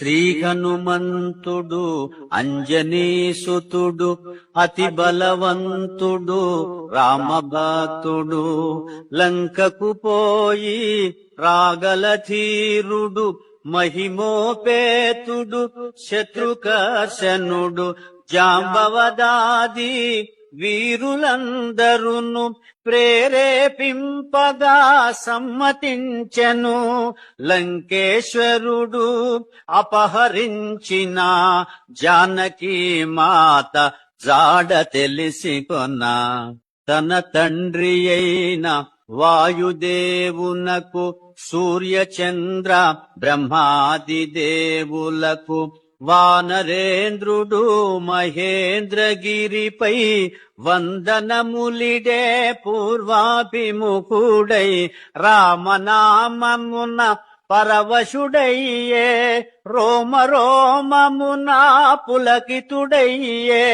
శ్రీ హనుమంతుడు అంజనీసుతుడు అతి బలవంతుడు రామభక్తుడు లంకకు పోయి రాగల ధీరుడు మహిమోపేతుడు శత్రుకర్షణుడు జాంబవదాది వీరులందరును ప్రేరేపింపగా సమ్మతించెను. లంకేశ్వరుడు అపహరించిన జానకీ మాత జాడ తెలిసికొన తన తండ్రి అయిన వాయుదేవునకు సూర్యచంద్ర బ్రహ్మాది దేవులకు వానరేంద్రుడు మహేంద్రగిరిపై వందనములిడే పూర్వాభిముఖుడై రామనామమున పరవశుడయ్యే రోమ రోమమున పులకితుడయ్యే